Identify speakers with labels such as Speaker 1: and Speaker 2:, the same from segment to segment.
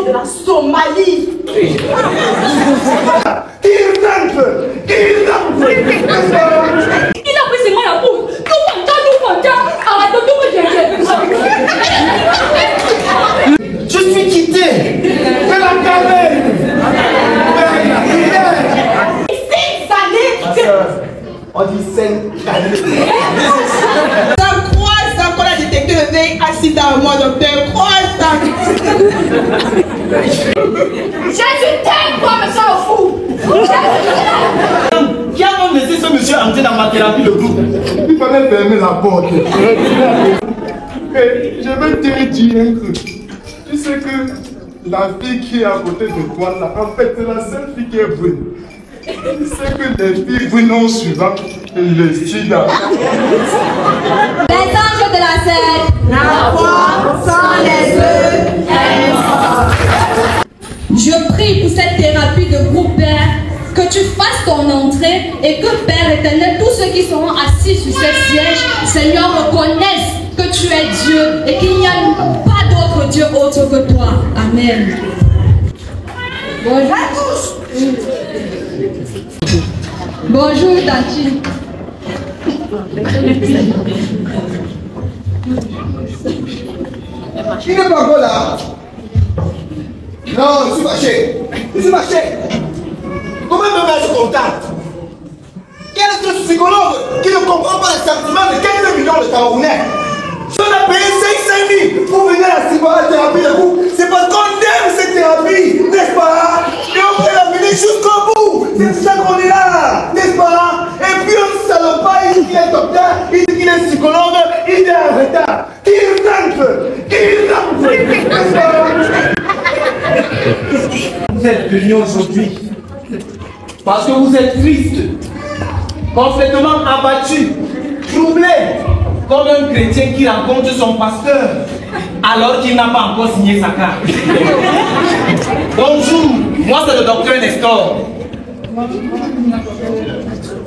Speaker 1: de la Somalie. Il a pris ses mains à la bouche.
Speaker 2: Je suis quitté de la caverne.
Speaker 1: 5 années.
Speaker 2: On dit 5 années.
Speaker 3: Ça croise ça qu'on a détecté le VIH dans moi, docteur. Croise ça.
Speaker 1: Jésus t'aime, toi, monsieur le fou.
Speaker 2: Qui a même laissé ce monsieur entrer dans ma thérapie de groupe? Il fallait fermer la porte. Et je vais te dire un truc. Tu sais que la fille qui est à côté de toi, là, en fait, c'est la seule fille qui est brune. Tu sais que les filles brunes ont souvent le sida.
Speaker 4: Les anges de la scène, la foi sans les œufs, je prie pour cette thérapie de groupe, Père, que tu fasses ton entrée et que, Père éternel, tous ceux qui seront assis sur ce siège, Seigneur, reconnaissent que tu es Dieu et qu'il n'y a pas d'autre Dieu autre que toi. Amen. Bonjour. Bonjour, Tati.
Speaker 2: Il n'est pas encore là. Non, je suis fâché. Je suis fâché. Comment me mettre contact? Quel est ce psychologue qui ne comprend pas les sentiments de 15 millions de Camerounais? Je l'ai payé 500 000 pour venir à la thérapie de vous. C'est parce qu'on aime cette thérapie, n'est-ce pas? Et on peut la mener jusqu'au bout. C'est pour ça qu'on est là, n'est-ce pas? Et puis on ne salopard pas, il dit qu'il est docteur, il dit qu'il est psychologue, il est en retard. Qu'il rentre, n'est-ce pas? Vous êtes venus aujourd'hui parce que vous êtes triste, complètement abattu, troublé, comme un chrétien qui rencontre son pasteur alors qu'il n'a pas encore signé sa carte. Bonjour, moi c'est le docteur Nestor.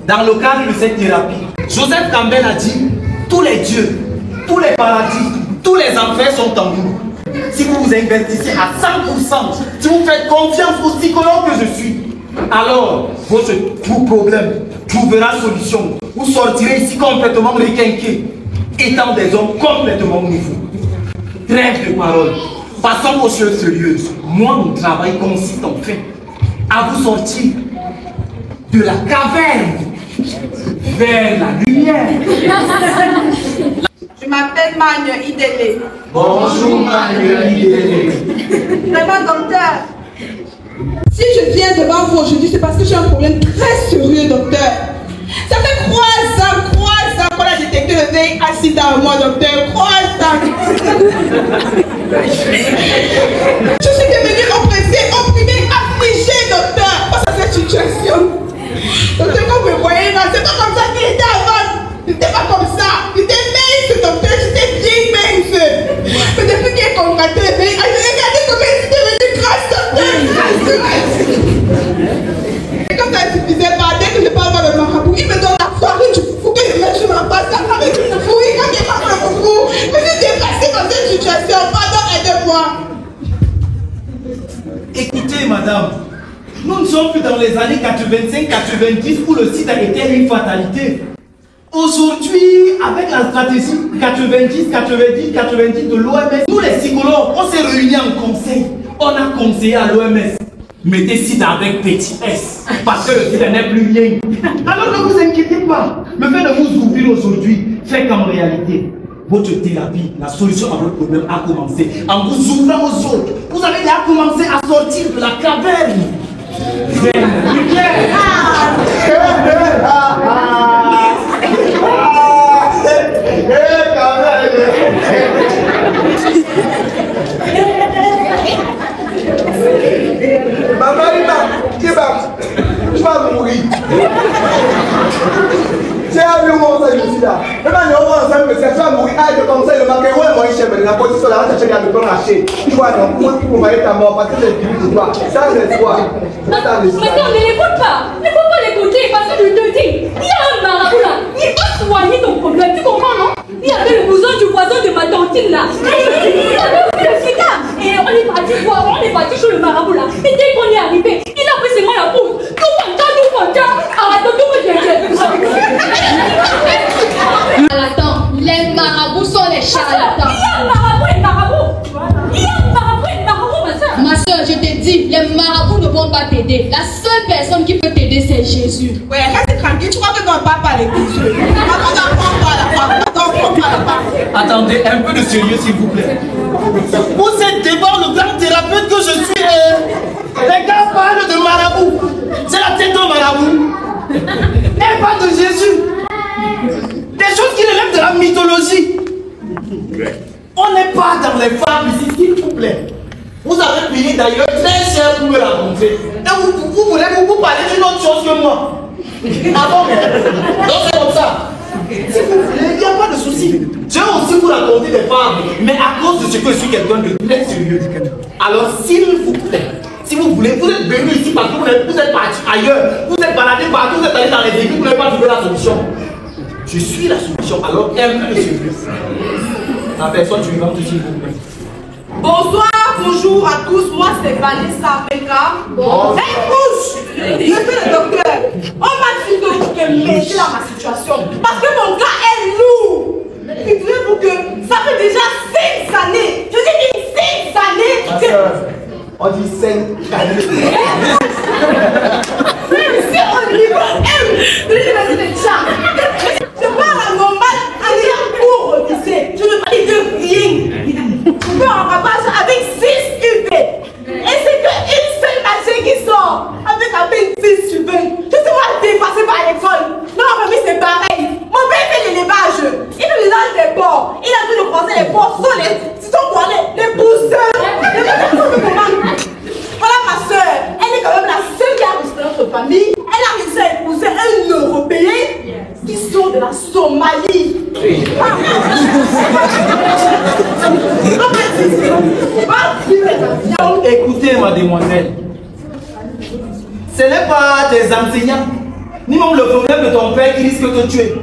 Speaker 2: Dans le cadre de cette thérapie, Joseph Campbell a dit: tous les dieux, tous les paradis, tous les enfers sont en vous. Si vous vous investissez à 100%, si vous faites confiance au psychologue que je suis, alors votre tout problème trouvera solution. Vous sortirez ici complètement requinqué, étant des hommes complètement nouveaux. Trêve de parole. Passons aux choses sérieuses. Moi, mon travail consiste en fait à vous sortir de la caverne vers la lumière.
Speaker 3: Je m'appelle Magne Idélé.
Speaker 2: Bonjour Magne Idélé.
Speaker 3: Vraiment, docteur. Si je viens devant vous aujourd'hui, c'est parce que j'ai un problème très sérieux, docteur. Ça fait 3 ans qu'on a détecté le VIH dans moi, docteur. 3 ans. Je suis devenue oppressée, opprimée, affligée, docteur, face à cette situation. Docteur, quand vous me voyez là, c'est pas comme ça qu'il était avant. C'était pas comme ça. J'étais mince, docteur, j'étais bien mince. Mais depuis qu'il est contracté le VIH, regardez comment il était devenu grâce, docteur. Et quand ça ne suffisait pas, dès que je parle dans le marabout, il me donne la farine du foufou que je mets sur ma base, la farine du foufou, il quand il parle le foufou. Je suis dépassée dans cette situation, pardon, aidez-moi.
Speaker 2: Écoutez, madame, nous ne sommes plus dans les années 85-90 où le sida était une fatalité. Aujourd'hui, avec la stratégie 90-90-90 de l'OMS, nous les psychologues, on s'est réunis en conseil. On a conseillé à l'OMS: mettez sida avec petit S, parce que le sida n'est plus rien. Alors ne vous inquiétez pas, le fait de vous ouvrir aujourd'hui fait qu'en réalité, votre thérapie, la solution à votre problème a commencé en vous ouvrant aux autres. Vous avez déjà commencé à sortir de la caverne. Maman, tu vas mourir. C'est un peu mon ça, je suis là. Maintenant, on va ensemble, mais c'est ça, mourir. Ah, je conseille le maquet, ouais, moi, je la position là, on cherche à me lâcher. Tu vois, donc, moi, tu vas être ta mort parce que c'est fini pour toi. Ça, c'est toi.
Speaker 1: Mais non, ne l'écoute pas. Il ne faut pas l'écouter parce que je te dis, il y a un marabout là. Il va soigner ton problème. Tu comprends, non? Il y avait le cousin du voisin de ma tantine là. Il avait aussi le sida. Et on est parti voir, on est parti
Speaker 4: pas t'aider. La seule personne qui peut t'aider, c'est Jésus.
Speaker 3: Ouais, reste tranquille, tu crois que ton papa parle l'église.
Speaker 2: Attendez, un peu de sérieux s'il vous plaît. Vous êtes devant le grand thérapeute que je suis. Les gars parlent de marabout. C'est la tête d'un marabout. Elle parle de Jésus. Des choses qui relèvent de la mythologie. On n'est pas dans les fables ici, s'il vous plaît. Vous avez payé d'ailleurs très cher pour me rencontrer. Et vous voulez vous parler d'une autre chose que moi. Ah bon? Donc c'est comme ça. Si vous voulez, il n'y a pas de souci. Je vais aussi vous raconter des fables, mais à cause de ce que je suis quelqu'un de très sérieux. Alors s'il vous plaît, si vous voulez, vous êtes venu ici parce que vous êtes parti ailleurs, vous êtes baladé partout, vous êtes allé dans les églises, vous n'avez pas trouvé la solution. Je suis la solution, alors un peu de sérieux. La personne suivante, s'il vous plaît.
Speaker 3: Bonsoir, bonjour à tous, moi c'est Vanessa Peka.
Speaker 2: Bon.
Speaker 3: Hey, bouge! Je suis le docteur. On m'a dit de m'aider dans ma situation parce que mon gars est lourd. Dites-vous que ça fait déjà 6 années. Je dis 6 années.
Speaker 2: Ma soeur, on dit 5 années.
Speaker 3: Même si au niveau M de l'université je parle à normal, à lire pour au lycée. Je ne parle de rien. Je peux en rabattre avec 6 UP. Et c'est qu'une seule machine qui sort avec à peine 6 UP. Je suis pas dépassé par l'école. Non, ma famille c'est pareil. Mon père fait l'élevage. Il nous lance des porcs. Il a vu de croiser les porcs sur les pousseurs. Voilà ma soeur. Elle est quand même la seule qui a réussi dans notre famille. Elle a réussi à épouser un Européen qui sort de la Somalie.
Speaker 2: Écoutez, mademoiselle, ce n'est pas tes enseignants, ni même le problème de ton père qui risque de te tuer.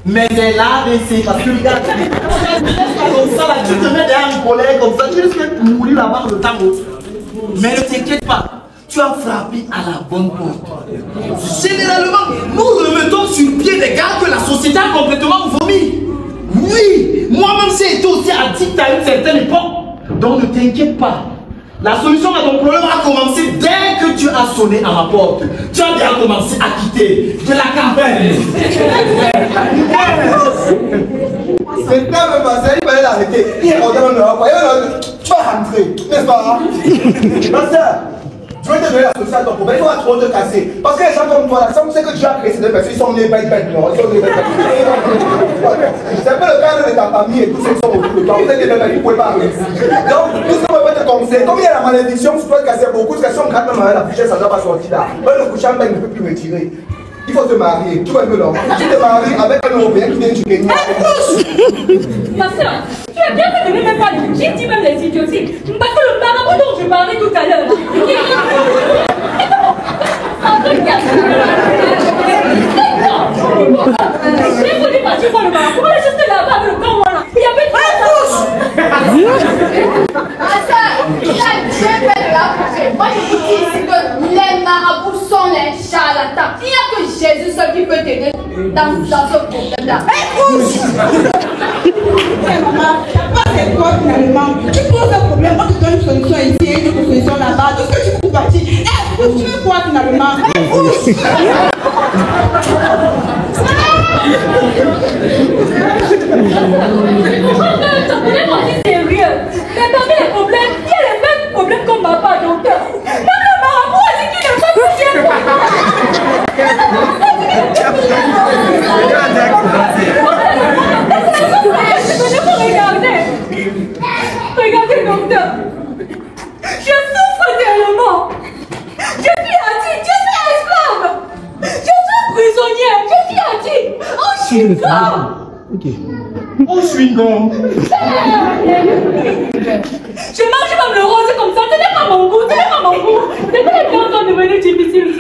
Speaker 2: Mais c'est là, parce que regarde, comme ça, là, tu te mets derrière un collègue comme ça, tu risques de mourir là-bas le temps. Mais ne t'inquiète pas, tu as frappé à la bonne porte. Généralement, nous remettons sur pied des gars que la société a complètement vomi. Oui, moi-même j'ai été aussi addict à une certaine époque. Donc ne t'inquiète pas. La solution à ton problème a commencé dès que tu as sonné à ma porte. Tu as déjà commencé à quitter de la campagne.
Speaker 5: C'est pas même ça, il fallait l'arrêter. Il est rentré dans le rapport. Tu vas rentrer, n'est-ce pas? Ma soeur, je vais te donner la solution à ton problème. Il faut trop te casser. Parce que les gens comme toi, là, ça me sait que tu as créé ces deux personnes, ils sont nés bêtes, non? Ils sont nés bêtes. C'est un peu le cadre de ta famille et tous ceux qui sont autour de toi. Vous êtes des bêtes, ils ne pouvaient pas arriver. Donc, tout ce qu'on peut te conseiller, comme il y a la malédiction, tu dois te casser beaucoup, parce que si on gratte même la fichette, ça ne doit pas sortir là. Le couchant, il ne peut plus retirer. Il faut te marier, tu vois un peu là. Tu te maries avec un Européen qui vient du Kenya.
Speaker 1: Ma soeur, tu as bien fait de ne même pas les... J'ai dit même les idioties. Parce que le marabout dont je parlais tout à l'heure, j'ai voulu partir voir le marabout, on est juste là-bas avec le camp, voilà. Il y avait
Speaker 4: Dieu fait de la boucher. Moi je vous dis ici que les marabouts sont les charlatans. Il n'y a que Jésus seul qui peut t'aider dans ce problème-là.
Speaker 3: Maman, pas c'est toi finalement. Tu poses un problème, on te donne une solution ici et une autre solution là-bas. Tout ce que tu peux partir. Tu veux quoi finalement?
Speaker 1: ton problème aussi sérieux. Mais parmi les problèmes, il y a les mêmes problèmes comme papa, docteur. Même le marabout a dit qu'il n'a pas touché. Regardez, docteur. Je souffre tellement. Je suis addict, je suis esclave. Je suis prisonnière, je suis addict. Oh, je suis grave.
Speaker 2: Oh, je suis non.
Speaker 1: Je mange comme le rose comme ça, ce n'est pas mon goût, ce n'est pas mon goût. C'est que les gens sont devenus difficiles.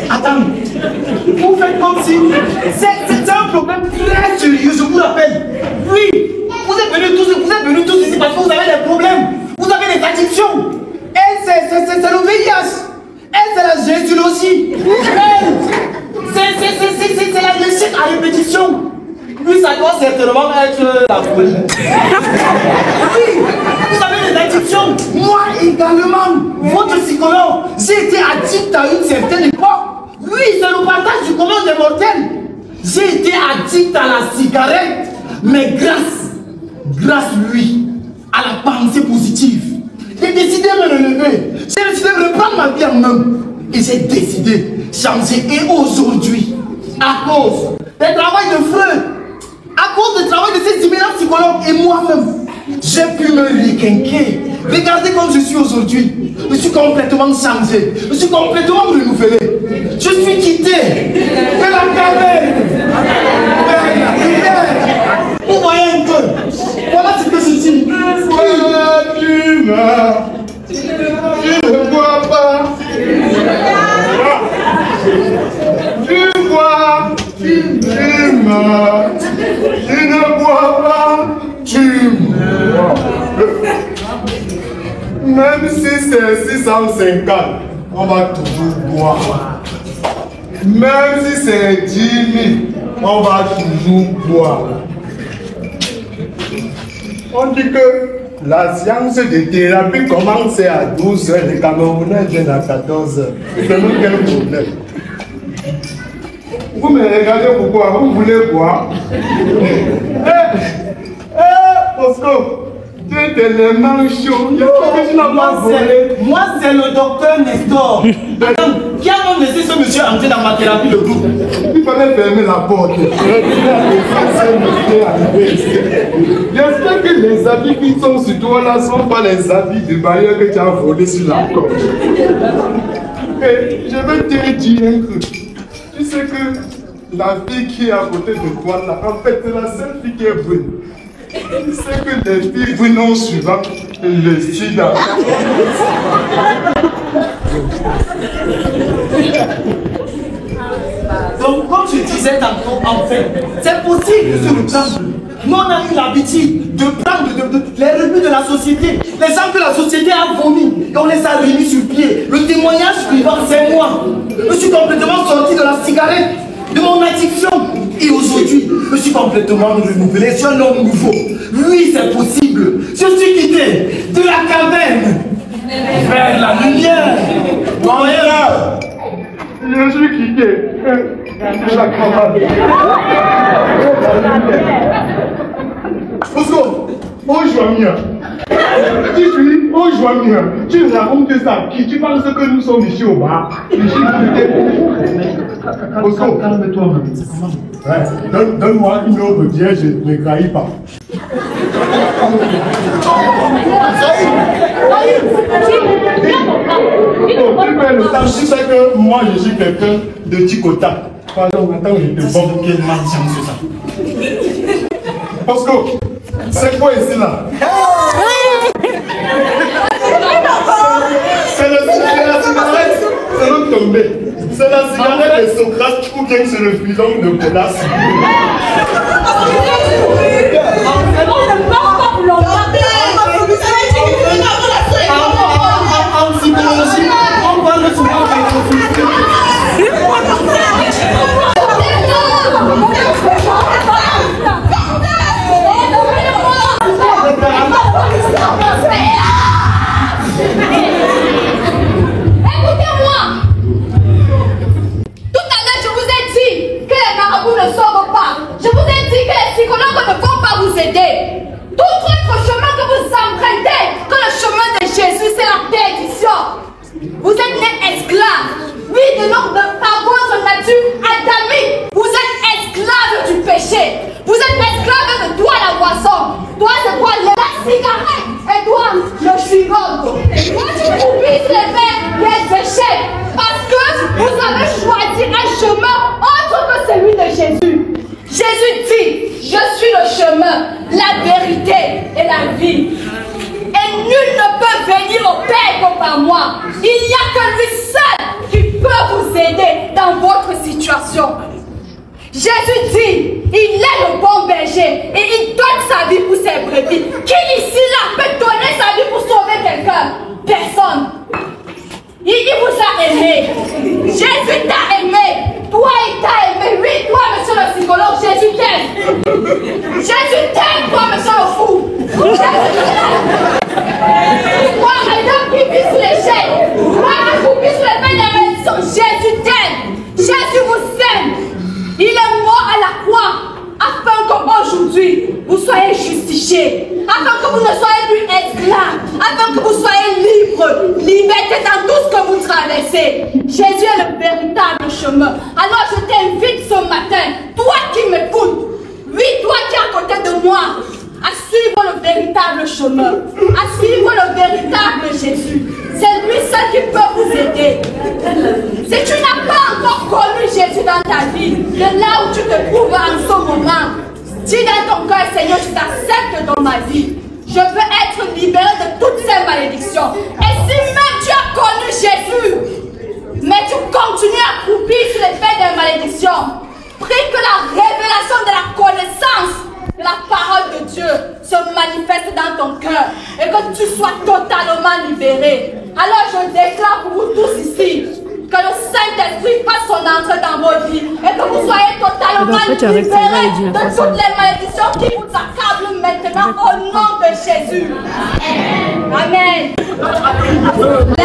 Speaker 2: Attends, vous faites comme si c'est un problème très sérieux, je vous rappelle. Oui, vous êtes venus tous ici parce que vous avez des problèmes, vous avez des addictions. Elle, c'est le VIH. Elle, c'est la généalogie. Elle, c'est la réussite à répétition. Lui, ça doit certainement être la folie. Oui, vous avez les addictions. Moi également, votre psychologue, j'ai été addict à une certaine époque. Oui, c'est le partage du commun des mortels. J'ai été addict à la cigarette. Mais grâce lui, à la pensée positive, j'ai décidé de me relever. J'ai décidé de reprendre ma vie en main. Et j'ai décidé de changer. Et aujourd'hui, à cause du travail de Freud, à cause du travail de ces immenses psychologues et moi-même, j'ai pu me requinquer. Regardez comme je suis aujourd'hui. Je suis complètement changé. Je suis complètement renouvelé. Je suis quitté de la caverne. Vous voyez un peu. Voilà ce que je dis.
Speaker 5: Tu meurs. Tu ne bois pas. Tu bois. Tu meurs. Tu ne bois pas. Tu meurs. Même si c'est 650, on va toujours boire. Même si c'est 10 000, on va toujours boire. On dit que la séance de thérapie commence à 12 h, les Camerounais viennent à 14 h. C'est nous quel problème? Vous me regardez pourquoi? Vous voulez boire? Bosco! Tu es tellement chaud.
Speaker 2: Moi, c'est le docteur Nestor. Qui a donc laissé ce monsieur entrer dans ma thérapie de groupe?
Speaker 5: Il fallait fermer la porte. J'espère que les habits qui sont sur toi là ne sont pas les habits de barrière que tu as volés sur la corde. Et je vais te dire un truc. Tu sais que la fille qui est à côté de toi là, en fait, c'est la seule fille qui est brune. Tu sais que les filles brunes ont souvent le sida.
Speaker 2: Donc, comme je disais tantôt, en fait, c'est possible de se reprendre. Nous, on a eu l'habitude de prendre les rebuts de la société, les gens que la société a vomi, et on les a remis sur pied. Le témoignage suivant, c'est moi. Je suis complètement sorti de la cigarette, de mon addiction. Et aujourd'hui, je suis complètement renouvelé. Je suis un homme nouveau. Oui, c'est possible. Je suis quitté de la caverne vers la lumière. Montréal.
Speaker 5: Je suis quitté de la caverne. Bosco, aujourd'hui, tu nous racontes ça à qui? Tu penses que nous sommes ici au bar? Bosco,
Speaker 2: calme-toi, c'est comment?
Speaker 5: donne-moi une autre bière, je ne me trahis pas. Tu sais que moi je suis quelqu'un de Ticota. Pardon, maintenant je te bombe.
Speaker 2: Quelle malchance c'est ça?
Speaker 5: Bosco, c'est quoi ici là? C'est la cigarette, c'est l'autre tombé. C'est la cigarette de Socrate ou bien c'est le filon de Colas.
Speaker 2: En psychologie, on parle souvent
Speaker 4: Écoutez-moi. Tout à l'heure, je vous ai dit que les marabouts ne sauvent pas. Je vous ai dit que les psychologues ne vont pas vous aider. Tout autre chemin que vous empruntez, que le chemin de Jésus, c'est la perdition. Vous êtes nés esclaves. Oui, par votre nature adamique, vous êtes esclaves du péché. Vous êtes esclaves de toi la boisson. Toi, c'est quoi? La cigarette. Et toi, le chewing-gum. Toi, tu oublies les péchés. Parce que vous avez choisi un chemin autre que celui de Jésus. Jésus dit, je suis le chemin, la vérité et la vie. Et nul ne peut venir au Père que par moi. Il n'y a que lui seul qui peut vous aider dans votre situation. Jésus dit, il est le bon berger et il donne sa vie pour ses brebis. Qui ici là peut donner sa vie pour sauver quelqu'un? Personne. Il vous a aimé. Jésus t'a aimé. Toi, il t'a aimé. Oui, toi, monsieur le psychologue, Jésus t'aime. Jésus t'aime, toi, monsieur le fou. Jésus t'aime.
Speaker 1: vous soyez justifiés, afin que vous ne soyez plus esclaves, afin que vous soyez libres, liberté dans tout ce que vous traversez. Jésus est le véritable chemin. Alors je t'invite ce matin, toi qui m'écoutes, oui, toi qui es à côté de moi, à suivre le véritable chemin, à suivre le véritable Jésus. C'est lui seul qui peut vous aider. Si tu n'as pas encore connu Jésus dans ta vie, de là où tu te trouves en ce moment, dis dans ton cœur, Seigneur, je t'accepte dans ma vie. Je veux être libéré de toutes ces malédictions. Et si même tu as connu Jésus, mais tu continues à croupir sur l'effet des malédictions, prie que la révélation de la connaissance de la parole de Dieu se manifeste dans ton cœur et que tu sois totalement libéré. Alors je déclare pour vous tous ici que le Saint-Esprit fasse son entrée dans vos vies et que vous soyez totalement libérés de toutes les malédictions qui vous accablent maintenant au nom de Jésus. Amen. Amen.